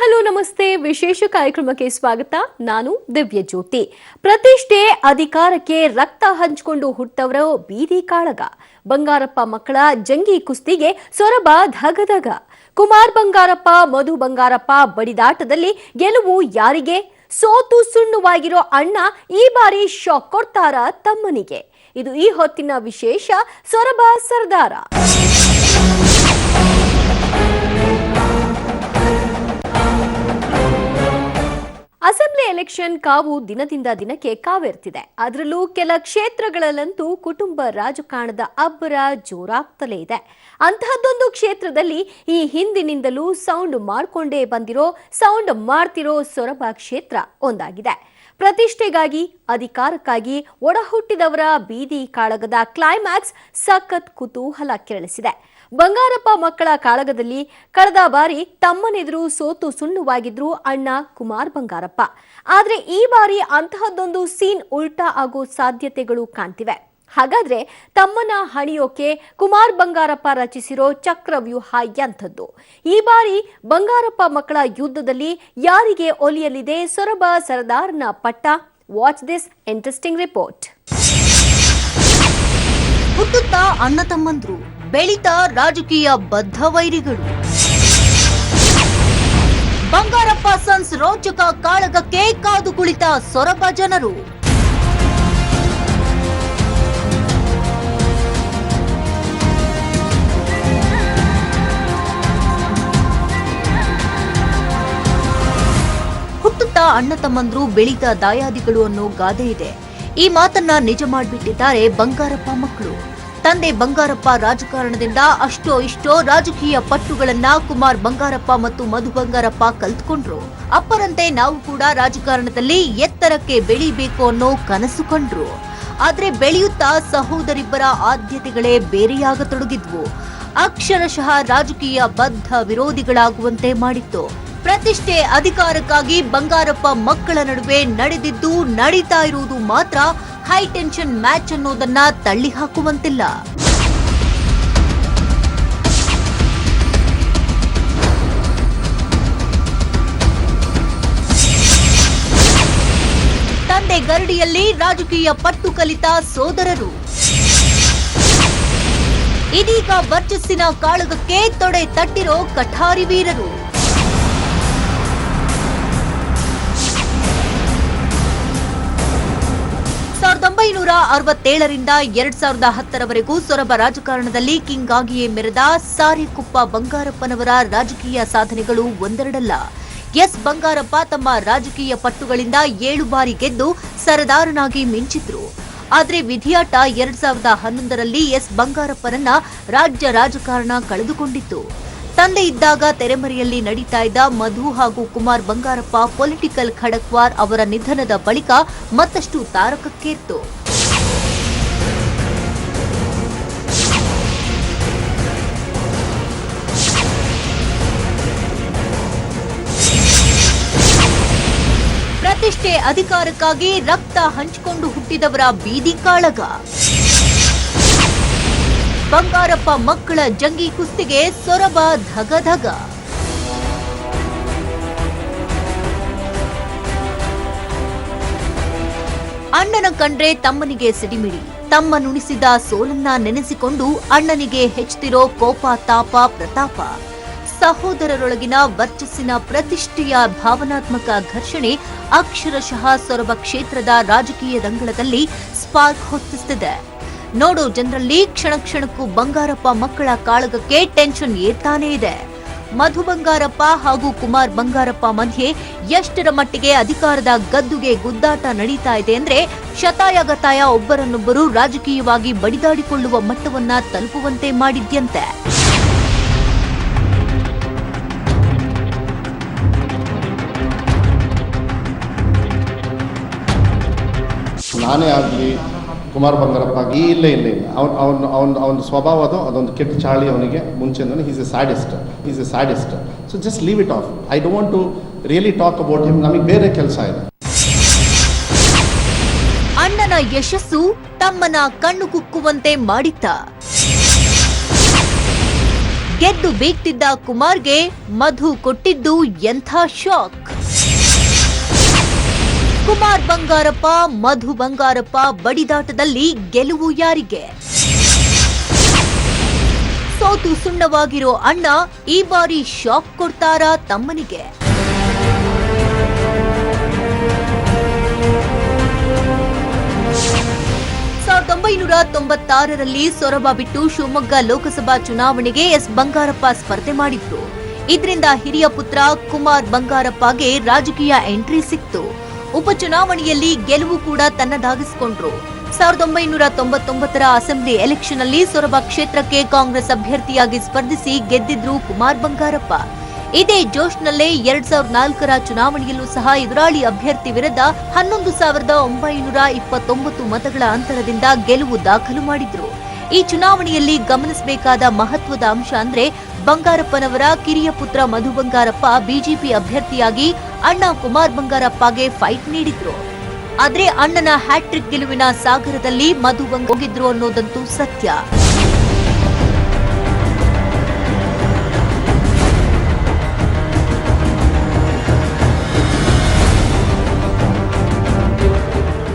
Hello ನಮಸ್ತೆ, ವಿಶೇಷ ಕಾರ್ಯಕ್ರಮಕ್ಕೆ ಸ್ವಾಗತ. ನಾನು ದಿವ್ಯ ಜ್ಯೋತಿ. ಪ್ರತಿಷ್ಠೆ ಅಧಿಕಾರಕ್ಕೆ ರಕ್ತ ಹಂಚಿಕೊಂಡು ಹುಟ್ಟವರ ಬೀದಿ ಕಾಳಗ. ಬಂಗಾರಪ್ಪ ಮಕ್ಕಳ ಜಂಗಿ ಕುಸ್ತಿಗೆ ಸೊರಬ ಧಗಧಗ. ಕುಮಾರ್ ಬಂಗಾರಪ್ಪ, ಮಧು ಬಂಗಾರಪ್ಪ ಬಡಿದಾಟದಲ್ಲಿ ಗೆಲುವು ಯಾರಿಗೆ? ಸೋತು ಸುಣ್ಣವಾಗಿರೋ ಅಣ್ಣ ಈ ಬಾರಿ ಶಾಕ್ ಕೊಡ್ತಾರ ತಮ್ಮನಿಗೆ? ಇದು ಈ ಹೊತ್ತಿನ ವಿಶೇಷ ಸೊರಬ ಸರ್ದಾರ. ಅಸೆಂಬ್ಲಿ ಎಲೆಕ್ಷನ್ ಕಾವು ದಿನದಿಂದ ದಿನಕ್ಕೆ ಕಾವೇರ್ತಿದೆ. ಅದರಲ್ಲೂ ಕೆಲ ಕ್ಷೇತ್ರಗಳಲ್ಲಂತೂ ಕುಟುಂಬ ರಾಜಕಾರಣದ ಅಬ್ಬರ ಜೋರಾಗ್ತಲೇ ಇದೆ. ಅಂತಹದ್ದೊಂದು ಕ್ಷೇತ್ರದಲ್ಲಿ ಈ ಹಿಂದಿನಿಂದಲೂ ಸೌಂಡ್ ಮಾಡ್ತಿರೋ ಸೊರಬ ಕ್ಷೇತ್ರ ಒಂದಾಗಿದೆ. ಪ್ರತಿಷ್ಠೆಗಾಗಿ, ಅಧಿಕಾರಕ್ಕಾಗಿ ಒಡಹುಟ್ಟಿದವರ ಬೀದಿ ಕಾಳಗದ ಕ್ಲೈಮ್ಯಾಕ್ಸ್ ಸಖತ್ ಕುತೂಹಲ ಕೆರಳಿಸಿದೆ. ಬಂಗಾರಪ್ಪ ಮಕ್ಕಳ ಕಾಳಗದಲ್ಲಿ ಕಳೆದ ಬಾರಿ ತಮ್ಮನೆದುರು ಸೋತು ಸುಣ್ಣವಾಗಿದ್ರು ಅಣ್ಣ ಕುಮಾರ್ ಬಂಗಾರಪ್ಪ. ಆದ್ರೆ ಈ ಬಾರಿ ಅಂತಹದ್ದೊಂದು ಸೀನ್ ಉಲ್ಟಾ ಆಗೋ ಸಾಧ್ಯತೆಗಳು ಕಾಣ್ತಿವೆ. ಹಾಗಾದ್ರೆ ತಮ್ಮನ ಹಣಿಯೋಕೆ ಕುಮಾರ್ ಬಂಗಾರಪ್ಪ ರಚಿಸಿರೋ ಚಕ್ರವ್ಯೂಹ ಎಂಥದ್ದು? ಈ ಬಾರಿ ಬಂಗಾರಪ್ಪ ಮಕ್ಕಳ ಯುದ್ಧದಲ್ಲಿ ಯಾರಿಗೆ ಒಲಿಯಲಿದೆ ಸೊರಬ ಸರ್ದಾರ್ನ ಪಟ್ಟ? Watch this interesting report. ಹುಟ್ಟುತ್ತಾ ಅಣ್ಣ ತಮ್ಮಂದ್ರು, ಬೆಳೀತಾ ರಾಜಕೀಯ ಬದ್ಧ ವೈರಿಗಳು. ಬಂಗಾರಪ್ಪ ಸನ್ಸ್ ರೋಚಕ ಕಾಳಗಕ್ಕೆ ಕಾದು ಕುಳಿತ ಸೊರಬ ಜನರು. ಹುಟ್ಟುತ್ತಾ ಅಣ್ಣ ತಮ್ಮಂದ್ರು, ಬೆಳೀತಾ ದಾಯಾದಿಗಳು ಅನ್ನೋ ಗಾದೆ ಇದೆ. ಈ ಮಾತನ್ನ ನಿಜ ಮಾಡಿಬಿಟ್ಟಿದ್ದಾರೆ ಬಂಗಾರಪ್ಪ ಮಕ್ಕಳು. ತಂದೆ ಬಂಗಾರಪ್ಪ ರಾಜಕಾರಣದಿಂದ ಅಷ್ಟೋ ಇಷ್ಟೋ ರಾಜಕೀಯ ಪಟ್ಟುಗಳನ್ನ ಕುಮಾರ್ ಬಂಗಾರಪ್ಪ ಮತ್ತು ಮಧು ಬಂಗಾರಪ್ಪ ಕಲ್ತ್ಕೊಂಡ್ರು. ಅಪ್ಪರಂತೆ ನಾವು ಕೂಡ ರಾಜಕಾರಣದಲ್ಲಿ ಎತ್ತರಕ್ಕೆ ಬೆಳೀಬೇಕು ಅನ್ನೋ ಕನಸು ಕಂಡ್ರು. ಆದ್ರೆ ಬೆಳೆಯುತ್ತಾ ಸಹೋದರಿಬ್ಬರ ಆದ್ಯತೆಗಳೇ ಬೇರೆಯಾಗತೊಡಗಿದ್ವು. ಅಕ್ಷರಶಃ ರಾಜಕೀಯ ಬದ್ಧ ವಿರೋಧಿಗಳಾಗುವಂತೆ ಮಾಡಿತ್ತು. ಪ್ರತಿಷ್ಠೆ ಅಧಿಕಾರಕ್ಕಾಗಿ ಬಂಗಾರಪ್ಪ ಮಕ್ಕಳ ನಡುವೆ ನಡೆದಿದ್ದು, ನಡೀತಾ ಇರುವುದು ಮಾತ್ರ ಹೈ ಟೆನ್ಷನ್ ಮ್ಯಾಚ್ ಅನ್ನೋದನ್ನ ತಳ್ಳಿ ಹಾಕುವಂತಿಲ್ಲ. ತಂದೆ ಗರಡಿಯಲ್ಲಿ ರಾಜಕೀಯ ಪಟ್ಟು ಕಲಿತ ಸೋದರರು. ಇದೀಗ ವರ್ಚಸ್ಸಿನ ಕಾಳಗಕ್ಕೆ ತೊಡೆ ತಟ್ಟಿರೋ ಕಠಾರಿ ವೀರರು. 1967ರಿಂದ 2010ರವರೆಗೂ ಸೊರಬ ರಾಜಕಾರಣದಲ್ಲಿ ಕಿಂಗ್ ಆಗಿಯೇ ಮೆರೆದ ಸಾರೆಕೊಪ್ಪ ಬಂಗಾರಪ್ಪನವರ ರಾಜಕೀಯ ಸಾಧನೆಗಳು ಒಂದೆರಡಲ್ಲ. ಎಸ್ ಬಂಗಾರಪ್ಪ ತಮ್ಮ ರಾಜಕೀಯ ಪಟ್ಟುಗಳಿಂದ 7 ಬಾರಿ ಗೆದ್ದು ಸರದಾರನಾಗಿ ಮಿಂಚಿದ್ರು. ಆದ್ರೆ ವಿಧಿಯಾಟ 2011ರಲ್ಲಿ ಎಸ್ ಬಂಗಾರಪ್ಪನನ್ನ ರಾಜ್ಯ ರಾಜಕಾರಣ ಕಳೆದುಕೊಂಡಿತ್ತು. ತಂದೆ ಇದ್ದಾಗ ತೆರೆಮರೆಯಲ್ಲಿ ನಡೀತಾ ಇದ್ದ ಮಧು ಹಾಗೂ ಕುಮಾರ್ ಬಂಗಾರಪ್ಪ ಪೊಲಿಟಿಕಲ್ ಖಡಕ್ವಾರ್ ಅವರ ನಿಧನದ ಬಳಿಕ ಮತ್ತಷ್ಟು ತಾರಕಕ್ಕೇರ್ತು. ಪ್ರತಿಷ್ಠೆ ಅಧಿಕಾರಕ್ಕಾಗಿ ರಕ್ತ ಹಂಚಿಕೊಂಡು ಹುಟ್ಟಿದವರ ಬೀದಿ ಕಾಳಗ. ಬಂಗಾರಪ್ಪ ಮಕ್ಕಳ ಜಂಗಿ ಕುಸ್ತಿಗೆ ಸೊರಬ ಧಗಧಗ. ಅಣ್ಣನ ಕಂಡ್ರೆ ತಮ್ಮನಿಗೆ ಸಿಡಿಮಿಡಿ. ತಮ್ಮ ನುಣಿಸಿದ ಸೋಲನ್ನ ನೆನೆಸಿಕೊಂಡು ಅಣ್ಣನಿಗೆ ಹೆಚ್ಚುತ್ತಿರೋ ಕೋಪ, ತಾಪ, ಪ್ರತಾಪ. ಸಹೋದರರೊಳಗಿನ ವರ್ಚಸ್ಸಿನ ಪ್ರತಿಷ್ಠೆಯ ಭಾವನಾತ್ಮಕ ಘರ್ಷಣೆ ಅಕ್ಷರಶಃ ಸೊರಬ ಕ್ಷೇತ್ರದ ರಾಜಕೀಯದಂಗಳದಲ್ಲಿ ಸ್ಪಾರ್ಕ್ ಹೊತ್ತಿಸುತ್ತಿದೆ. ನೋಡೋ ಜನರಲ್ಲಿ ಕ್ಷಣ ಕ್ಷಣಕ್ಕೂ ಬಂಗಾರಪ್ಪ ಮಕ್ಕಳ ಕಾಳಗಕ್ಕೆ ಟೆನ್ಷನ್ ಏರ್ತಾನೇ ಇದೆ. ಮಧು ಬಂಗಾರಪ್ಪ ಹಾಗೂ ಕುಮಾರ್ ಬಂಗಾರಪ್ಪ ಮಧ್ಯೆ ಎಷ್ಟರ ಮಟ್ಟಿಗೆ ಅಧಿಕಾರದ ಗದ್ದುಗೆ ಗುದ್ದಾಟ ನಡೀತಾ ಇದೆ ಅಂದ್ರೆ ಶತಾಯಗತಾಯ ಒಬ್ಬರನ್ನೊಬ್ಬರು ರಾಜಕೀಯವಾಗಿ ಬಡಿದಾಡಿಕೊಳ್ಳುವ ಮಟ್ಟವನ್ನ ತಲುಪುವಂತೆ ಮಾಡಿದ್ಯಂತೆ. ನಾನೇ ಆಗಲಿ ಕುಮಾರ್ ಬಂಗಾರಪ್ಪ ಇಲ್ಲ ಅವನ ಸ್ವಭಾವ ಅದೊಂದು ಕೆಟ್ಟ ಚಾಳಿ ಅವನಿಗೆ ಮುಂಚೆನೇ. Is a sadist. So just leave it off. I don't want to really talk about him. ನಮಗೆ ಬೇರೆ ಕೆಲಸ ಇದೆ. ಅಣ್ಣನ ಯಶಸ್ಸು ತಮ್ಮನ ಕಣ್ಣು ಕುಕ್ಕುವಂತೆ ಮಾಡಿತ್ತ. ಗೆದ್ದು ಬೀಗ್ತಿದ್ದ ಕುಮಾರ್ಗೆ ಮಧು ಕೊಟ್ಟಿದ್ದು ಎಂಥ ಶಾಕ್. ಕುಮಾರ್ ಬಂಗಾರಪ್ಪ ಮಧು ಬಂಗಾರಪ್ಪ ಬಡಿದಾಟದಲ್ಲಿ ಗೆಲುವು ಯಾರಿಗೆ? ಸೋತು ಸುಣ್ಣವಾಗಿರೋ ಅಣ್ಣ ಈ ಬಾರಿ ಶಾಕ್ ಕೊಡ್ತಾರಾ ತಮ್ಮನಿಗೆ? 1996ರಲ್ಲಿ ಸೊರಬ ಬಿಟ್ಟು ಶಿವಮೊಗ್ಗ ಲೋಕಸಭಾ ಚುನಾವಣೆಗೆ ಎಸ್ ಬಂಗಾರಪ್ಪ ಸ್ಪರ್ಧೆ ಮಾಡಿದ್ರು. ಇದರಿಂದ ಹಿರಿಯ ಪುತ್ರ ಕುಮಾರ್ ಬಂಗಾರಪ್ಪಗೆ ರಾಜಕೀಯ ಎಂಟ್ರಿ ಸಿಕ್ತು. ಉಪಚುನಾವಣೆಯಲ್ಲಿ ಗೆಲುವು ಕೂಡ ತನ್ನದಾಗಿಸಿಕೊಂಡ್ರು. 1999ರ ಅಸೆಂಬ್ಲಿ ಎಲೆಕ್ಷನ್ ಅಲ್ಲಿ ಸೊರಬ ಕ್ಷೇತ್ರಕ್ಕೆ ಕಾಂಗ್ರೆಸ್ ಅಭ್ಯರ್ಥಿಯಾಗಿ ಸ್ಪರ್ಧಿಸಿ ಗೆದ್ದಿದ್ರು ಕುಮಾರ್ ಬಂಗಾರಪ್ಪ. ಇದೇ ಜೋಶ್ನಲ್ಲೇ 2004ರ ಚುನಾವಣೆಯಲ್ಲೂ ಸಹ ಎದುರಾಳಿ ಅಭ್ಯರ್ಥಿ ವಿರುದ್ಧ 11,929 ಮತಗಳ ಅಂತರದಿಂದ ಗೆಲುವು ದಾಖಲು ಮಾಡಿದ್ರು. ಈ ಚುನಾವಣೆಯಲ್ಲಿ ಗಮನಿಸಬೇಕಾದ ಮಹತ್ವದ ಅಂಶ ಅಂದ್ರೆ ಬಂಗಾರಪ್ಪನವರ ಕಿರಿಯ ಪುತ್ರ ಮಧು ಬಂಗಾರಪ್ಪ ಬಿಜೆಪಿ ಅಭ್ಯರ್ಥಿಯಾಗಿ ಅಣ್ಣ ಕುಮಾರ್ ಬಂಗಾರಪ್ಪಗೆ ಫೈಟ್ ನೀಡಿದ್ರು. ಆದ್ರೆ ಅಣ್ಣನ ಹ್ಯಾಟ್ರಿಕ್ ಗೆಲುವಿನ ಸಾಗರದಲ್ಲಿ ಮಧು ಹೋಗಿದ್ರು ಅನ್ನೋದಂತೂ ಸತ್ಯ.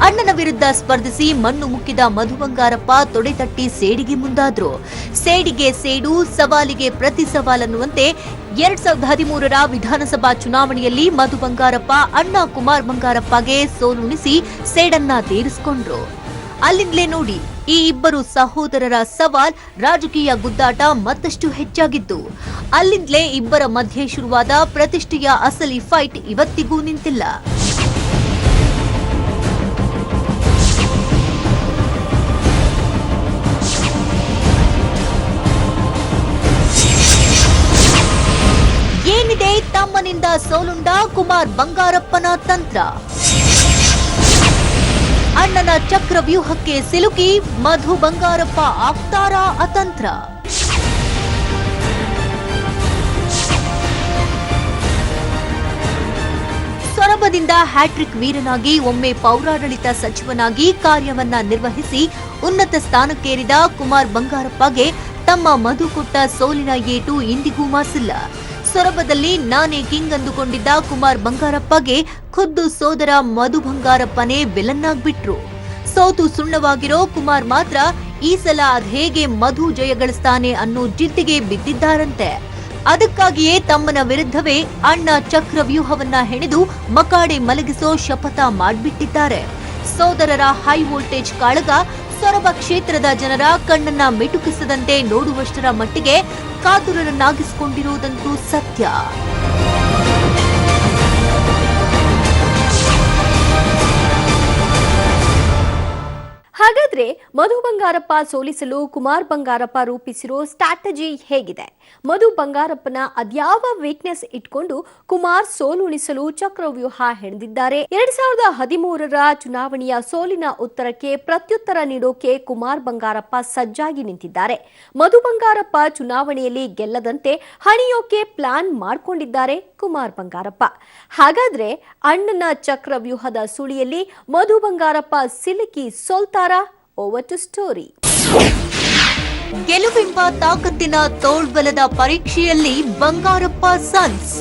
ಅಣ್ಣನ ವಿರುದ್ಧ ಸ್ಪರ್ಧಿಸಿ ಮಣ್ಣು ಮುಕ್ಕಿದ ಮಧು ಬಂಗಾರಪ್ಪ ತೊಡೆತಟ್ಟಿ ಸೇಡಿಗೆ ಮುಂದಾದ್ರು. ಸೇಡಿಗೆ ಸೇಡು, ಸವಾಲಿಗೆ ಪ್ರತಿ ಸವಾಲನ್ನುವಂತೆ 2013ರ ವಿಧಾನಸಭಾ ಚುನಾವಣೆಯಲ್ಲಿ ಮಧು ಬಂಗಾರಪ್ಪ ಅಣ್ಣ ಕುಮಾರ್ ಬಂಗಾರಪ್ಪಗೆ ಸೋಲುಣಿಸಿ ಸೇಡನ್ನ ತೀರಿಸಿಕೊಂಡ್ರು. ಅಲ್ಲಿಂದಲೇ ನೋಡಿ ಈ ಇಬ್ಬರು ಸಹೋದರರ ಸವಾಲ್, ರಾಜಕೀಯ ಗುದ್ದಾಟ ಮತ್ತಷ್ಟು ಹೆಚ್ಚಾಗಿದ್ದು. ಅಲ್ಲಿಂದಲೇ ಇಬ್ಬರ ಮಧ್ಯೆ ಶುರುವಾದ ಪ್ರತಿಷ್ಠೆಯ ಅಸಲಿ ಫೈಟ್ ಇವತ್ತಿಗೂ ನಿಂತಿಲ್ಲ. ಏನಿದೆ ತಮ್ಮನಿಂದ ಸೋಲುಂಡ ಕುಮಾರ್ ಬಂಗಾರಪ್ಪನ ತಂತ್ರ? ಅಣ್ಣನ ಚಕ್ರವ್ಯೂಹಕ್ಕೆ ಸಿಲುಕಿ ಮಧು ಬಂಗಾರಪ್ಪ ಆಗ್ತಾರಾ ಅತಂತ್ರ? ಸೊರಬದಿಂದ ಹ್ಯಾಟ್ರಿಕ್ ವೀರನಾಗಿ ಒಮ್ಮೆ ಪೌರಾಡಳಿತ ಸಚಿವನಾಗಿ ಕಾರ್ಯವನ್ನ ನಿರ್ವಹಿಸಿ ಉನ್ನತ ಸ್ಥಾನಕ್ಕೇರಿದ ಕುಮಾರ್ ಬಂಗಾರಪ್ಪಗೆ ತಮ್ಮ ಮಧು ಕೊಟ್ಟ ಸೋಲಿನ ಏಟು ಇಂದಿಗೂ ಮಾಸಿಲ್ಲ. ಸೊರಬದಲ್ಲಿ ನಾನೇ ಕಿಂಗ್ ಅಂದುಕೊಂಡಿದ್ದ ಕುಮಾರ್ ಬಂಗಾರಪ್ಪಗೆ ಖುದ್ದು ಸೋದರ ಮಧು ಬಂಗಾರಪ್ಪನೇ ವಿಲನ್ ಆಗ್ಬಿಟ್ರು. ಸೋತು ಸುಣ್ಣವಾಗಿರೋ ಕುಮಾರ್ ಮಾತ್ರ ಈ ಸಲ ಅದ್ಹೇಗೆ ಮಧು ಜಯಗಳಿಸ್ತಾನೆ ಅನ್ನೋ ಜಿದ್ದಿಗೆ ಬಿದ್ದಿದ್ದಾರಂತೆ. ಅದಕ್ಕಾಗಿಯೇ ತಮ್ಮನ ವಿರುದ್ಧವೇ ಅಣ್ಣ ಚಕ್ರವ್ಯೂಹವನ್ನ ಹೆಣೆದು ಮಕಾಡೆ ಮಲಗಿಸೋ ಶಪಥ ಮಾಡ್ಬಿಟ್ಟಿದ್ದಾರೆ. ಸೋದರರ ಹೈ ವೋಲ್ಟೇಜ್ ಕಾಳಗ ಸೊರಬ ಕ್ಷೇತ್ರದ ಜನರ ಕಣ್ಣನ್ನ ಮಿಟುಕಿಸದಂತೆ ನೋಡುವಷ್ಟರ ಮಟ್ಟಿಗೆ ಕಾತುರರನ್ನಾಗಿಸಿಕೊಂಡಿರುವುದಂತೂ ಸತ್ಯ. ಹಾಗಾದ್ರೆ ಮಧು ಬಂಗಾರಪ್ಪ ಸೋಲಿಸಲು ಕುಮಾರ್ ಬಂಗಾರಪ್ಪ ರೂಪಿಸಿರೋ ಸ್ಟ್ರಾಟಜಿ ಹೇಗಿದೆ? ಮಧು ಬಂಗಾರಪ್ಪನ ಅದ್ಯಾವ ವೀಕ್ನೆಸ್ ಇಟ್ಕೊಂಡು ಕುಮಾರ್ ಸೋಲುಣಿಸಲು ಚಕ್ರವ್ಯೂಹ ಹೆಣೆದಿದ್ದಾರೆ? 2013ರ ಚುನಾವಣೆಯ ಸೋಲಿನ ಉತ್ತರಕ್ಕೆ ಪ್ರತ್ಯುತ್ತರ ನೀಡೋಕೆ ಕುಮಾರ್ ಬಂಗಾರಪ್ಪ ಸಜ್ಜಾಗಿ ನಿಂತಿದ್ದಾರೆ. ಮಧು ಬಂಗಾರಪ್ಪ ಚುನಾವಣೆಯಲ್ಲಿ ಗೆಲ್ಲದಂತೆ ಹಣಿಯೋಕೆ ಪ್ಲಾನ್ ಮಾಡ್ಕೊಂಡಿದ್ದಾರೆ ಕುಮಾರ್ ಬಂಗಾರಪ್ಪ. ಹಾಗಾದ್ರೆ ಅಣ್ಣನ ಚಕ್ರವ್ಯೂಹದ ಸುಳಿಯಲ್ಲಿ ಮಧು ಬಂಗಾರಪ್ಪ ಸಿಲುಕಿ ಸೋಲ್ತಾರಾ? Over to story. ಗೆಲುವೆಂಬ ತಾಕತ್ತಿನ ತೋಳ್ಬಲದ ಪರೀಕ್ಷೆಯಲ್ಲಿ ಬಂಗಾರಪ್ಪ ಸನ್ಸ್.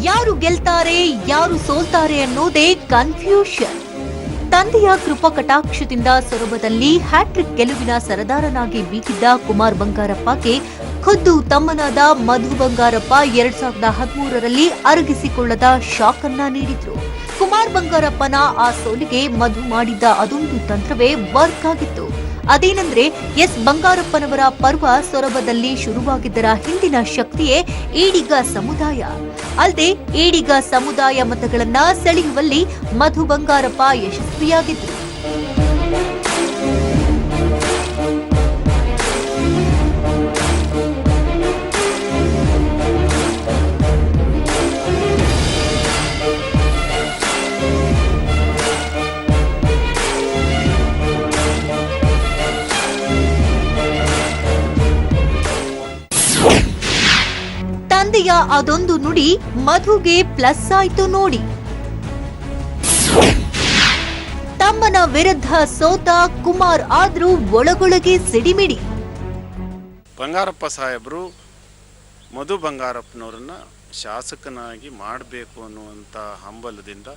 ಯಾರು ಗೆಲ್ತಾರೆ, ಯಾರು ಸೋಲ್ತಾರೆ ಅನ್ನೋದೇ ಕನ್ಫ್ಯೂಷನ್. ತಂದೆಯ ಕೃಪಾ ಕಟಾಕ್ಷದಿಂದ ಸೊರಬದಲ್ಲಿ ಹ್ಯಾಟ್ರಿಕ್ ಗೆಲುವಿನ ಸರದಾರನಾಗಿ ಬೀಗಿದ್ದ ಕುಮಾರ್ ಬಂಗಾರಪ್ಪಗೆ ಖುದ್ದು ತಮ್ಮನಾದ ಮಧು ಬಂಗಾರಪ್ಪ 2013ರಲ್ಲಿ ಅರಗಿಸಿಕೊಳ್ಳದ ಶಾಕ್ ಅನ್ನ ನೀಡಿದ್ರು. ಕುಮಾರ್ ಬಂಗಾರಪ್ಪನ ಆ ಸೋಲಿಗೆ ಮಧು ಮಾಡಿದ್ದ ಅದೊಂದು ತಂತ್ರವೇ ವರ್ಕ್ ಆಗಿತ್ತು. ಅದೇನೆಂದ್ರೆ ಎಸ್ ಬಂಗಾರಪ್ಪನವರ ಪರ್ವ ಸೊರಬದಲ್ಲಿ ಶುರುವಾಗಿದ್ದರ ಹಿಂದಿನ ಶಕ್ತಿಯೇ ಈಡಿಗ ಸಮುದಾಯ. ಅಲ್ಲದೆ ಈಡಿಗ ಸಮುದಾಯ ಮತಗಳನ್ನ ಸೆಳೆಯುವಲ್ಲಿ ಮಧು ಬಂಗಾರಪ್ಪ ಯಶಸ್ವಿಯಾಗಿದ್ರು. ತಂದೆಯ ಅದೊಂದು ನುಡಿ ಮಧುಗೆ ಪ್ಲಸ್ ಆಯ್ತು ನೋಡಿ. ತಮ್ಮನ ವಿರುದ್ಧ ಸೋತ ಕುಮಾರ್ ಆದ್ರೂ ಒಳಗೊಳಗೆ ಸಿಡಿಮಿಡಿ. ಬಂಗಾರಪ್ಪ ಸಾಹೇಬರು ಮಧು ಬಂಗಾರಪ್ಪನವ್ರನ್ನ ಶಾಸಕನಾಗಿ ಮಾಡಬೇಕು ಅನ್ನುವಂಥ ಹಂಬಲದಿಂದ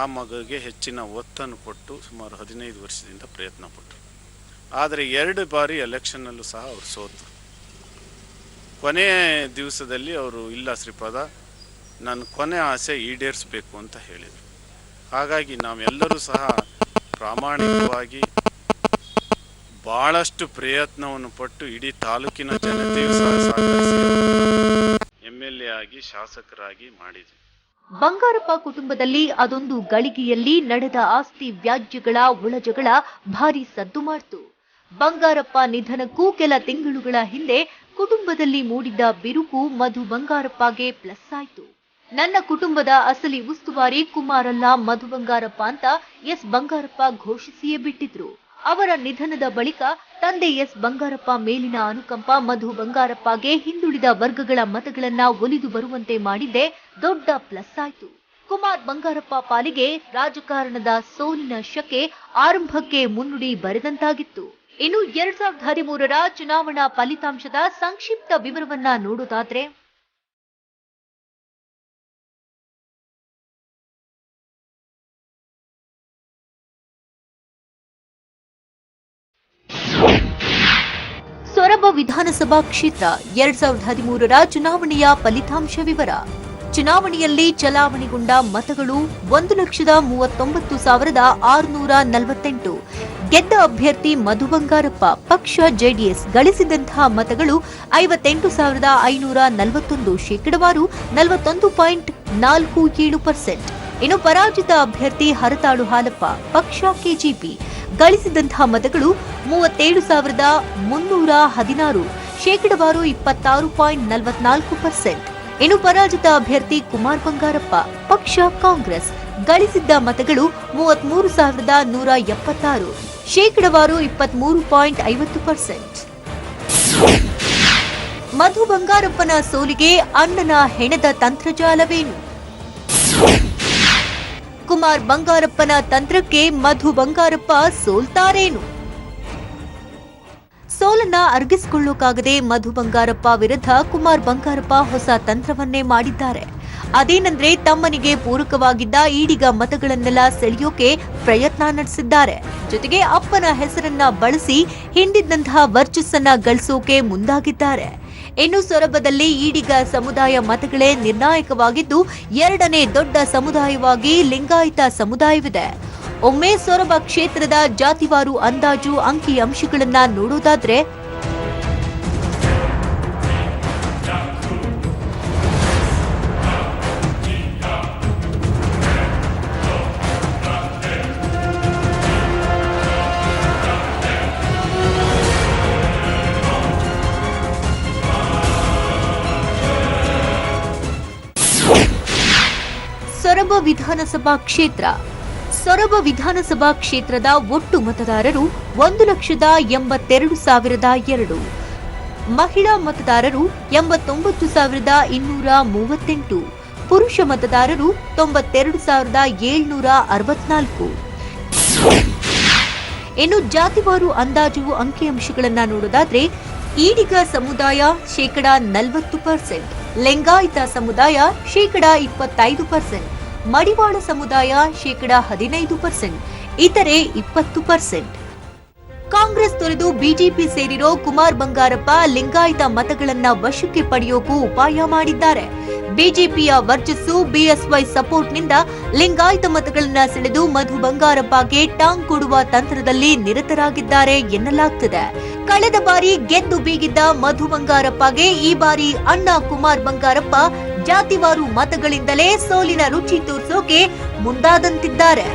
ಆ ಮಗಗೆ ಹೆಚ್ಚಿನ ಒತ್ತನ್ನು ಕೊಟ್ಟು ಸುಮಾರು 15 ವರ್ಷದಿಂದ ಪ್ರಯತ್ನ ಪಟ್ಟರು. ಆದರೆ 2 ಬಾರಿ ಎಲೆಕ್ಷನ್ನಲ್ಲೂ ಸಹ ಅವರು ಸೋತರು. ಕೊನೆಯ ದಿವಸದಲ್ಲಿ ಅವರು ಇಲ್ಲ ಶ್ರೀಪಾದ, ನನ್ನ ಕೊನೆ ಆಸೆ ಈಡೇರಿಸಬೇಕು ಅಂತ ಹೇಳಿದರು. ಹಾಗಾಗಿ ನಾವೆಲ್ಲರೂ ಸಹ ಪ್ರಾಮಾಣಿಕವಾಗಿ ಭಾಳಷ್ಟು ಪ್ರಯತ್ನವನ್ನು ಪಟ್ಟು ಇಡೀ ತಾಲೂಕಿನ ಜನತೆಯೂ ಸಹ ಸಹಕರಿಸಿ MLA ಆಗಿ ಶಾಸಕರಾಗಿ ಮಾಡಿದ್ವಿ. ಬಂಗಾರಪ್ಪ ಕುಟುಂಬದಲ್ಲಿ ಅದೊಂದು ಗಳಿಗೆಯಲ್ಲಿ ನಡೆದ ಆಸ್ತಿ ವ್ಯಾಜ್ಯಗಳ ಒಳಜಗಳ ಭಾರಿ ಸದ್ದು ಮಾಡಿತು. ಬಂಗಾರಪ್ಪ ನಿಧನಕ್ಕೂ ಕೆಲ ತಿಂಗಳುಗಳ ಹಿಂದೆ ಕುಟುಂಬದಲ್ಲಿ ಮೂಡಿದ್ದ ಬಿರುಕು ಮಧು ಬಂಗಾರಪ್ಪಗೆ ಪ್ಲಸ್ ಆಯಿತು. ನನ್ನ ಕುಟುಂಬದ ಅಸಲಿ ಉಸ್ತುವಾರಿ ಕುಮಾರಲ್ಲ ಮಧು ಬಂಗಾರಪ್ಪ ಅಂತ ಎಸ್ ಬಂಗಾರಪ್ಪ ಘೋಷಿಸಿಯೇ ಬಿಟ್ಟಿದ್ರು. ಅವರ ನಿಧನದ ಬಳಿಕ ತಂದೆ ಎಸ್ ಬಂಗಾರಪ್ಪ ಮೇಲಿನ ಅನುಕಂಪ ಮಧು ಬಂಗಾರಪ್ಪಗೆ ಹಿಂದುಳಿದ ವರ್ಗಗಳ ಮತಗಳನ್ನ ಒಲಿದು ಬರುವಂತೆ ಮಾಡಿದ್ದೇ ದೊಡ್ಡ ಪ್ಲಸ್ ಆಯಿತು. ಕುಮಾರ್ ಬಂಗಾರಪ್ಪ ಪಾಲಿಗೆ ರಾಜಕಾರಣದ ಸೋಲಿನ ಶಕೆ ಆರಂಭಕ್ಕೆ ಮುನ್ನುಡಿ ಬರೆದಂತಾಗಿತ್ತು. ಇನ್ನು 2013ರ ಚುನಾವಣಾ ಫಲಿತಾಂಶದ ಸಂಕ್ಷಿಪ್ತ ವಿವರವನ್ನ ನೋಡೋದಾದ್ರೆ, ಸೊರಬ ವಿಧಾನಸಭಾ ಕ್ಷೇತ್ರ 2013ರ ಚುನಾವಣೆಯ ಫಲಿತಾಂಶ ವಿವರ. ಚುನಾವಣೆಯಲ್ಲಿ ಚಲಾವಣೆಗೊಂಡ ಮತಗಳು 1,39,648. ಗೆದ್ದ ಅಭ್ಯರ್ಥಿ ಮಧು ಬಂಗಾರಪ್ಪ, ಪಕ್ಷ ಜೆಡಿಎಸ್ ಗಳಿಸಿದಂತಹ ಮತಗಳು 58,541, ಶೇಕಡವಾರು 41.47%. ಇನ್ನು ಪರಾಜಿತ ಅಭ್ಯರ್ಥಿ ಹರತಾಳು ಹಾಲಪ್ಪ, ಪಕ್ಷ ಕೆಜೆಪಿ ಗಳಿಸಿದಂತಹ ಮತಗಳು 37,316, ಶೇಕಡವಾರು 26.44%. ಇನ್ನು ಪರಾಜಿತ ಅಭ್ಯರ್ಥಿ ಕುಮಾರ್ ಬಂಗಾರಪ್ಪ, ಪಕ್ಷ ಕಾಂಗ್ರೆಸ್ ಗಳಿಸಿದ್ದ ಮತಗಳು 33,176, ಶೇಕಡವಾರು 23.50%. ಮಧು ಬಂಗಾರಪ್ಪನ ಸೋಲಿಗೆ ಅಣ್ಣನ ಹೆಣದ ತಂತ್ರಜಾಲವೇನು? ಕುಮಾರ್ ಬಂಗಾರಪ್ಪನ ತಂತ್ರಕ್ಕೆ ಮಧು ಬಂಗಾರಪ್ಪ ಸೋಲ್ತಾರೇನು? ಸೋಲನ್ನ ಅರ್ಗಿಸಿಕೊಳ್ಳೋಕಾಗದೆ ಮಧು ಬಂಗಾರಪ್ಪ ವಿರುದ್ಧ ಕುಮಾರ್ ಬಂಗಾರಪ್ಪ ಹೊಸ ತಂತ್ರವನ್ನೇ ಮಾಡಿದ್ದಾರೆ. ಅದೇನೆಂದ್ರೆ ತಮ್ಮನಿಗೆ ಪೂರಕವಾಗಿದ್ದ ಈಡಿಗ ಮತಗಳನ್ನೆಲ್ಲ ಸೆಳೆಯೋಕೆ ಪ್ರಯತ್ನ ನಡೆಸಿದ್ದಾರೆ. ಜೊತೆಗೆ ಅಪ್ಪನ ಹೆಸರನ್ನ ಬಳಸಿ ಹಿಂದಿದ್ದಂತಹ ವರ್ಚಸ್ಸನ್ನ ಗಳಿಸೋಕೆ ಮುಂದಾಗಿದ್ದಾರೆ. ಇನ್ನು ಸೊರಬದಲ್ಲಿ ಈಡಿಗ ಸಮುದಾಯ ಮತಗಳೇ ನಿರ್ಣಾಯಕವಾಗಿದ್ದು, ಎರಡನೇ ದೊಡ್ಡ ಸಮುದಾಯವಾಗಿ ಲಿಂಗಾಯತ ಸಮುದಾಯವಿದೆ. ಒಮ್ಮೆ ಸೊರಬ ಕ್ಷೇತ್ರದ ಜಾತಿವಾರು ಅಂದಾಜು ಅಂಕಿ ಅಂಶಗಳನ್ನ ನೋಡೋದಾದ್ರೆ, ಸೊರಬ ವಿಧಾನಸಭಾ ಕ್ಷೇತ್ರ. ಸೊರಬ ವಿಧಾನಸಭಾ ಕ್ಷೇತ್ರದ ಒಟ್ಟು ಮತದಾರರು 1,82,002. ಮಹಿಳಾ ಮತದಾರರು 89,238. ಪುರುಷ ಮತದಾರರು 92,764. ಇನ್ನು ಜಾತಿವಾರು ಅಂದಾಜು ಅಂಕಿಅಂಶಗಳನ್ನ ನೋಡೋದಾದ್ರೆ, ಈಡಿಗ ಸಮುದಾಯ 40%, ಲಿಂಗಾಯತ ಸಮುದಾಯ 25%, ಮಡಿವಾಳ ಸಮುದಾಯ 15%, ಇತರೆ 20%. ಕಾಂಗ್ರೆಸ್ ತೊರೆದು ಬಿಜೆಪಿ ಸೇರಿರೋ ಕುಮಾರ್ ಬಂಗಾರಪ್ಪ ಲಿಂಗಾಯತ ಮತಗಳನ್ನ ವಶಕ್ಕೆ ಪಡೆಯೋಕು ಉಪಾಯ ಮಾಡಿದ್ದಾರೆ. ಬಿಜೆಪಿಯ ವರ್ಚಸ್ಸು, ಬಿಎಸ್ವೈ ಸಪೋರ್ಟ್ನಿಂದ ಲಿಂಗಾಯತ ಮತಗಳನ್ನ ಸೆಳೆದು ಮಧು ಬಂಗಾರಪ್ಪಗೆ ಟಾಂಗ್ ಕೊಡುವ ತಂತ್ರದಲ್ಲಿ ನಿರತರಾಗಿದ್ದಾರೆ ಎನ್ನಲಾಗ್ತಿದೆ. ಕಳೆದ ಬಾರಿ ಗೆದ್ದು ಬೀಗಿದ್ದ ಮಧು ಬಂಗಾರಪ್ಪಗೆ ಈ ಬಾರಿ ಅಣ್ಣ ಕುಮಾರ್ ಬಂಗಾರಪ್ಪ ಜಾತಿವಾರು ಮತಗಳಿಂದಲೇ ಸೋಲಿನ ರುಚಿ ತೋರಿಸೋಕೆ ಮುಂದಾದಂತಿದ್ದಾರೆ.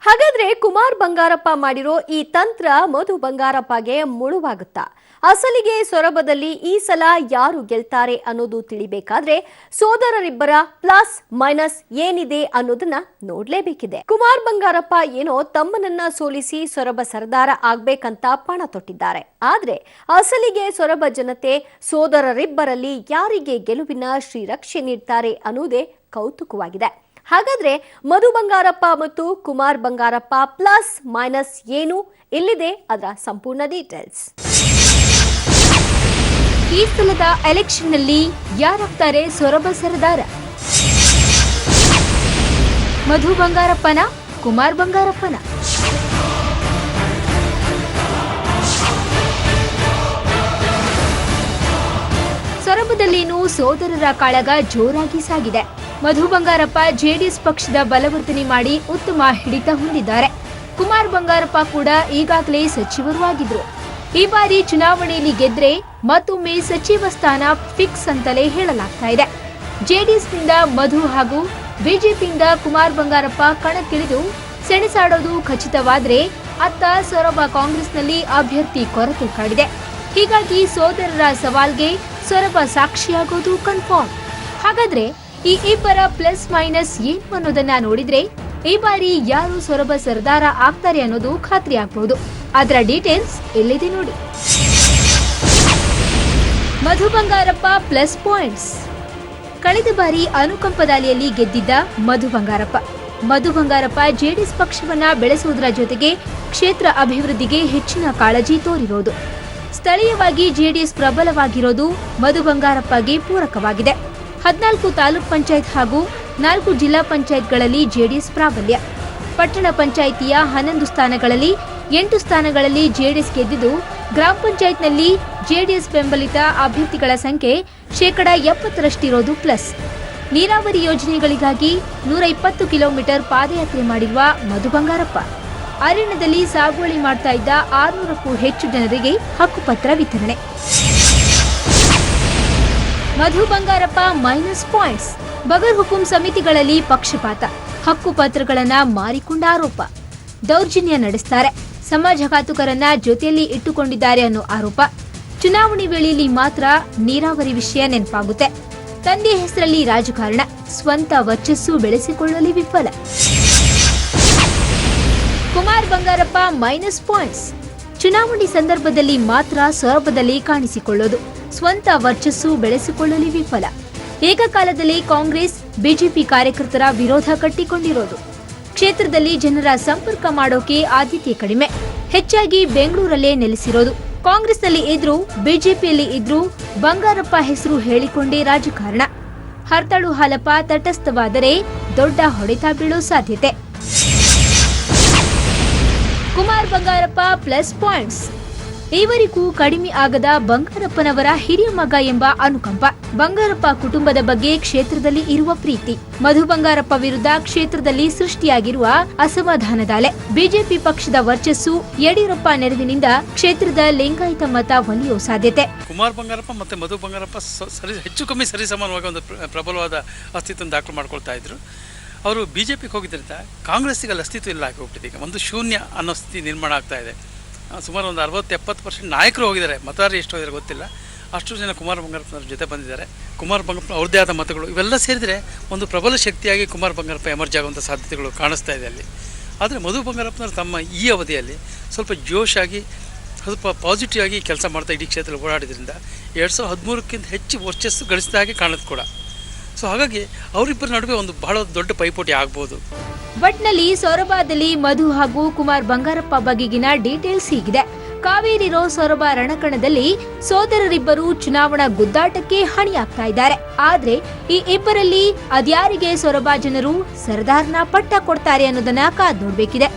ಹಾಗಾದ್ರೆ ಕುಮಾರ್ ಬಂಗಾರಪ್ಪ ಮಾಡಿರೋ ಈ ತಂತ್ರ ಮಧು ಬಂಗಾರಪ್ಪಗೆ ಮುಳುವಾಗುತ್ತಾ? ಅಸಲಿಗೆ ಸೊರಬದಲ್ಲಿ ಈ ಸಲ ಯಾರು ಗೆಲ್ತಾರೆ ಅನ್ನೋದು ತಿಳಿಬೇಕಾದ್ರೆ ಸೋದರರಿಬ್ಬರ ಪ್ಲಸ್ ಮೈನಸ್ ಏನಿದೆ ಅನ್ನೋದನ್ನ ನೋಡ್ಲೇಬೇಕಿದೆ. ಕುಮಾರ್ ಬಂಗಾರಪ್ಪ ಏನೋ ತಮ್ಮನನ್ನ ಸೋಲಿಸಿ ಸೊರಬ ಸರ್ದಾರ ಆಗ್ಬೇಕಂತ ಪಣ ತೊಟ್ಟಿದ್ದಾರೆ. ಆದ್ರೆ ಅಸಲಿಗೆ ಸೊರಬ ಜನತೆ ಸೋದರರಿಬ್ಬರಲ್ಲಿ ಯಾರಿಗೆ ಗೆಲುವಿನ ಶ್ರೀರಕ್ಷೆ ನೀಡ್ತಾರೆ ಅನ್ನೋದೇ ಕೌತುಕವಾಗಿದೆ. ಹಾಗಾದ್ರೆ ಮಧು ಬಂಗಾರಪ್ಪ ಮತ್ತು ಕುಮಾರ್ ಬಂಗಾರಪ್ಪ ಪ್ಲಸ್ ಮೈನಸ್ ಏನು? ಇಲ್ಲಿದೆ ಅದರ ಸಂಪೂರ್ಣ ಡೀಟೇಲ್ಸ್. ಈ ಸಲದ ಎಲೆಕ್ಷನ್ನಲ್ಲಿ ಯಾರಾಗ್ತಾರೆ ಸೊರಬ ಸರದಾರ? ಮಧು ಬಂಗಾರಪ್ಪನ, ಕುಮಾರ್ ಬಂಗಾರಪ್ಪನ? ಸೊರಬದಲ್ಲೇನು ಸೋದರರ ಕಾಳಗ ಜೋರಾಗಿ ಸಾಗಿದೆ. ಮಧು ಬಂಗಾರಪ್ಪ ಜೆಡಿಎಸ್ ಪಕ್ಷದ ಬಲವರ್ಧನೆ ಮಾಡಿ ಉತ್ತಮ ಹಿಡಿತ ಹೊಂದಿದ್ದಾರೆ. ಕುಮಾರ್ ಬಂಗಾರಪ್ಪ ಕೂಡ ಈಗಾಗಲೇ ಸಚಿವರು ಆಗಿದ್ರು. ಈ ಬಾರಿ ಚುನಾವಣೆಯಲ್ಲಿ ಗೆದ್ರೆ ಮತ್ತೊಮ್ಮೆ ಸಚಿವ ಸ್ಥಾನ ಫಿಕ್ಸ್ ಅಂತಲೇ ಹೇಳಲಾಗ್ತಾ ಇದೆ. ಜೆಡಿಎಸ್ನಿಂದ ಮಧು ಹಾಗೂ ಬಿಜೆಪಿಯಿಂದ ಕುಮಾರ್ ಬಂಗಾರಪ್ಪ ಕಣಕ್ಕಿಳಿದು ಸೆಣಸಾಡೋದು ಖಚಿತವಾದ್ರೆ ಅತ್ತ ಸೊರಬ ಕಾಂಗ್ರೆಸ್ನಲ್ಲಿ ಅಭ್ಯರ್ಥಿ ಕೊರತೆ ಕಾಡಿದೆ. ಹೀಗಾಗಿ ಸೋದರರ ಸವಾಲ್ಗೆ ಸೊರಬ ಸಾಕ್ಷಿಯಾಗೋದು ಕನ್ಫರ್ಮ್. ಹಾಗಾದ್ರೆ ಈ ಇಬ್ಬರ ಪ್ಲಸ್ ಮೈನಸ್ ಏನು ಅನ್ನೋದನ್ನ ನೋಡಿದ್ರೆ ಈ ಬಾರಿ ಯಾರು ಸೊರಬ ಸರ್ದಾರ ಆಗ್ತಾರೆ ಅನ್ನೋದು ಖಾತ್ರಿ ಆಗ್ಬಹುದು. ಅದರ ಡೀಟೇಲ್ಸ್ ಇಲ್ಲಿದೆ ನೋಡಿ. Madhu Bangarappa plus points. ಕಳೆದ ಬಾರಿ ಅನುಕಂಪದಾಲಿಯಲ್ಲಿ ಗೆದ್ದಿದ್ದ ಮಧು ಬಂಗಾರಪ್ಪ ಜೆಡಿಎಸ್ ಪಕ್ಷವನ್ನ ಬೆಳೆಸುವುದರ ಜೊತೆಗೆ ಕ್ಷೇತ್ರ ಅಭಿವೃದ್ಧಿಗೆ ಹೆಚ್ಚಿನ ಕಾಳಜಿ ತೋರಿರೋದು. ಸ್ಥಳೀಯವಾಗಿ ಜೆಡಿಎಸ್ ಪ್ರಬಲವಾಗಿರೋದು ಮಧು ಬಂಗಾರಪ್ಪಗೆ ಪೂರಕವಾಗಿದೆ. 14 ತಾಲೂಕ್ ಪಂಚಾಯತ್ ಹಾಗೂ 4 ಜಿಲ್ಲಾ ಪಂಚಾಯತ್ಗಳಲ್ಲಿ ಜೆಡಿಎಸ್ ಪ್ರಾಬಲ್ಯ. ಪಟ್ಟಣ ಪಂಚಾಯಿತಿಯ 11 ಸ್ಥಾನಗಳಲ್ಲಿ 8 ಸ್ಥಾನಗಳಲ್ಲಿ ಜೆಡಿಎಸ್ ಗೆದ್ದಿದ್ದು, ಗ್ರಾಮ ಪಂಚಾಯತ್ನಲ್ಲಿ ಜೆಡಿಎಸ್ ಬೆಂಬಲಿತ ಅಭ್ಯರ್ಥಿಗಳ ಸಂಖ್ಯೆ 70% ಪ್ಲಸ್. ನೀರಾವರಿ ಯೋಜನೆಗಳಿಗಾಗಿ 120 ಕಿಲೋಮೀಟರ್ ಪಾದಯಾತ್ರೆ ಮಾಡಿರುವ ಮಧು ಬಂಗಾರಪ್ಪ ಅರಣ್ಯದಲ್ಲಿ ಸಾಗುವಳಿ ಮಾಡ್ತಾ ಇದ್ದ 600ಕ್ಕೂ ಹೆಚ್ಚು ಜನರಿಗೆ ಹಕ್ಕುಪತ್ರ ವಿತರಣೆ. Madhu Bangarappa minus points. ಬಗರ್ ಹುಕುಂ ಸಮಿತಿಗಳಲ್ಲಿ ಪಕ್ಷಪಾತ, ಹಕ್ಕುಪತ್ರಗಳನ್ನ ಮಾರಿಕೊಂಡ ಆರೋಪ, ದೌರ್ಜನ್ಯ ನಡೆಸ್ತಾರೆ, ಸಮಾಜಘಾತುಕರನ್ನ ಜೊತೆಯಲ್ಲಿ ಇಟ್ಟುಕೊಂಡಿದ್ದಾರೆ ಅನ್ನೋ ಆರೋಪ. ಚುನಾವಣೆ ವೇಳೆಯಲ್ಲಿ ಮಾತ್ರ ನೀರಾವರಿ ವಿಷಯ ನೆನಪಾಗುತ್ತೆ. ತಂದೆ ಹೆಸರಲ್ಲಿ ರಾಜಕಾರಣ, ಸ್ವಂತ ವರ್ಚಸ್ಸು ಬೆಳೆಸಿಕೊಳ್ಳಲು ವಿಫಲ. Kumar Bangarappa minus points. ಚುನಾವಣೆ ಸಂದರ್ಭದಲ್ಲಿ ಮಾತ್ರ ಸೊರಬದಲ್ಲಿ ಕಾಣಿಸಿಕೊಳ್ಳೋದು, ಸ್ವಂತ ವರ್ಚಸ್ಸು ಬೆಳೆಸಿಕೊಳ್ಳಲು ವಿಫಲ. ಏಕಕಾಲದಲ್ಲಿ ಕಾಂಗ್ರೆಸ್ ಬಿಜೆಪಿ ಕಾರ್ಯಕರ್ತರ ವಿರೋಧ ಕಟ್ಟಿಕೊಂಡಿರೋದು. ಕ್ಷೇತ್ರದಲ್ಲಿ ಜನರ ಸಂಪರ್ಕ ಮಾಡೋಕೆ ಆದ್ಯತೆ ಕಡಿಮೆ, ಹೆಚ್ಚಾಗಿ ಬೆಂಗಳೂರಲ್ಲೇ ನೆಲೆಸಿರೋದು. ಕಾಂಗ್ರೆಸ್ನಲ್ಲಿ ಇದ್ರೂ ಬಿಜೆಪಿಯಲ್ಲಿ ಇದ್ರೂ ಬಂಗಾರಪ್ಪ ಹೆಸರು ಹೇಳಿಕೊಂಡೇ ರಾಜಕಾರಣ. ಹರ್ತಾಳು ಹಾಲಪ್ಪ ತಟಸ್ಥವಾದರೆ ದೊಡ್ಡ ಹೊಡೆತ ಬೀಳೋ ಸಾಧ್ಯತೆ. Kumar Bangarappa plus points. ಈವರೆಗೂ ಕಡಿಮೆ ಆಗದ ಬಂಗಾರಪ್ಪನವರ ಹಿರಿಯ ಮಗ ಎಂಬ ಅನುಕಂಪ, ಬಂಗಾರಪ್ಪ ಕುಟುಂಬದ ಬಗ್ಗೆ ಕ್ಷೇತ್ರದಲ್ಲಿ ಇರುವ ಪ್ರೀತಿ, ಮಧು ಬಂಗಾರಪ್ಪ ವಿರುದ್ಧ ಕ್ಷೇತ್ರದಲ್ಲಿ ಸೃಷ್ಟಿಯಾಗಿರುವ ಅಸಮಾಧಾನದ ಅಲೆ, ಬಿಜೆಪಿ ಪಕ್ಷದ ವರ್ಚಸ್ಸು, ಯಡಿಯೂರಪ್ಪ ನೆರವಿನಿಂದ ಕ್ಷೇತ್ರದ ಲಿಂಗಾಯತ ಮತ ಒಲಿಯುವ ಸಾಧ್ಯತೆ. ಕುಮಾರ್ ಬಂಗಾರಪ್ಪ ಮತ್ತು ಮಧು ಬಂಗಾರಪ್ಪ ಹೆಚ್ಚು ಕಮ್ಮಿ ಸರಿಸಮಾನವಾಗಿ ಒಂದು ಪ್ರಬಲವಾದ ಅಸ್ತಿತ್ವ ದಾಖಲು ಮಾಡ್ಕೊಳ್ತಾ ಇದ್ರು. ಅವರು ಬಿಜೆಪಿಗೆ ಹೋಗಿದ್ದರಿಂದ ಕಾಂಗ್ರೆಸ್ಸಿಗೆ ಅಲ್ಲಿ ಅಸ್ತಿತ್ವ ಇಲ್ಲ ಆಗಿಬಿಟ್ಟಿದೆ. ಈಗ ಒಂದು ಶೂನ್ಯ ಅನ್ನೋ ಸ್ಥಿತಿ ನಿರ್ಮಾಣ ಆಗ್ತಾ ಇದೆ. ಸುಮಾರು ಒಂದು 60-70% ನಾಯಕರು ಹೋಗಿದ್ದಾರೆ, ಮತದಾರರು ಎಷ್ಟು ಹೋಗಿದ್ದಾರೆ ಗೊತ್ತಿಲ್ಲ. ಅಷ್ಟು ಜನ ಕುಮಾರ್ ಬಂಗಾರಪ್ಪನವ್ರ ಜೊತೆ ಬಂದಿದ್ದಾರೆ. ಕುಮಾರ್ ಬಂಗಾರಪ್ಪ ಅವ್ರದ್ದೇ ಆದ ಮತಗಳು ಇವೆಲ್ಲ ಸೇರಿದರೆ ಒಂದು ಪ್ರಬಲ ಶಕ್ತಿಯಾಗಿ ಕುಮಾರ್ ಬಂಗಾರಪ್ಪ ಎಮರ್ಜ್ ಆಗುವಂಥ ಸಾಧ್ಯತೆಗಳು ಕಾಣಿಸ್ತಾ ಇದೆ ಅಲ್ಲಿ. ಆದರೆ ಮಧು ಬಂಗಾರಪ್ಪನವರು ತಮ್ಮ ಈ ಅವಧಿಯಲ್ಲಿ ಸ್ವಲ್ಪ ಜೋಶಾಗಿ, ಸ್ವಲ್ಪ ಪಾಸಿಟಿವ್ ಆಗಿ ಕೆಲಸ ಮಾಡ್ತಾ ಇಡೀ ಕ್ಷೇತ್ರದಲ್ಲಿ ಓಡಾಡಿದ್ರಿಂದ 2013ಕ್ಕಿಂತ ಹೆಚ್ಚು ವರ್ಚಸ್ಸು ಗಳಿಸಿದ ಹಾಗೆ ಕಾಣೋದು ಕೂಡ. ಸೊ ಹಾಗಾಗಿ ಅವರಿಬ್ಬರ ನಡುವೆ ಒಂದು ಬಹಳ ದೊಡ್ಡ ಪೈಪೋಟಿ ಆಗ್ಬೋದು. ಒಟ್ನಲ್ಲಿ ಸೊರಬದಲ್ಲಿ ಮಧು ಹಾಗೂ ಕುಮಾರ್ ಬಂಗಾರಪ್ಪ ಬಗೆಗಿನ ಡೀಟೇಲ್ಸ್ ಹೀಗಿದೆ. ಕಾವೇರಿ ರೋ ಸೊರಬ ರಣಕಣದಲ್ಲಿ ಸೋದರರಿಬ್ಬರು ಚುನಾವಣಾ ಗುದ್ದಾಟಕ್ಕೆ ಹಣಿಯಾಗ್ತಾ ಇದ್ದಾರೆ. ಆದ್ರೆ ಈ ಇಬ್ಬರಲ್ಲಿ ಅದ್ಯಾರಿಗೆ ಸೊರಬ ಜನರು ಸರ್ದಾರ್ನ ಪಟ್ಟ ಕೊಡ್ತಾರೆ ಅನ್ನೋದನ್ನ ಕಾದ್ ನೋಡ್ಬೇಕಿದೆ.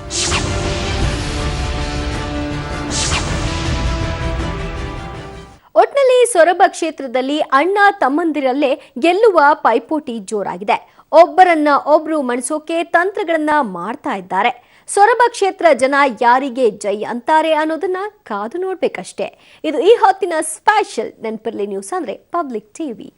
ಒಟ್ನಲ್ಲಿ ಸೊರಬ ಕ್ಷೇತ್ರದಲ್ಲಿ ಅಣ್ಣ ತಮ್ಮಂದಿರಲ್ಲೇ ಗೆಲ್ಲುವ ಪೈಪೋಟಿ ಜೋರಾಗಿದೆ. ಒಬ್ಬರನ್ನ ಒಬ್ರು ಮಣಿಸೋಕೆ ತಂತ್ರಗಳನ್ನ ಮಾಡ್ತಾ ಇದ್ದಾರೆ. ಸೊರಬ ಕ್ಷೇತ್ರ ಜನ ಯಾರಿಗೆ ಜೈ ಅಂತಾರೆ ಅನ್ನೋದನ್ನ ಕಾದು ನೋಡ್ಬೇಕಷ್ಟೇ. ಇದು ಈ ಹೊತ್ತಿನ ಸ್ಪೆಷಲ್ ನೆನಪಿರ್ಲಿ ನ್ಯೂಸ್ ಅಂದ್ರೆ ಪಬ್ಲಿಕ್ ಟಿವಿ.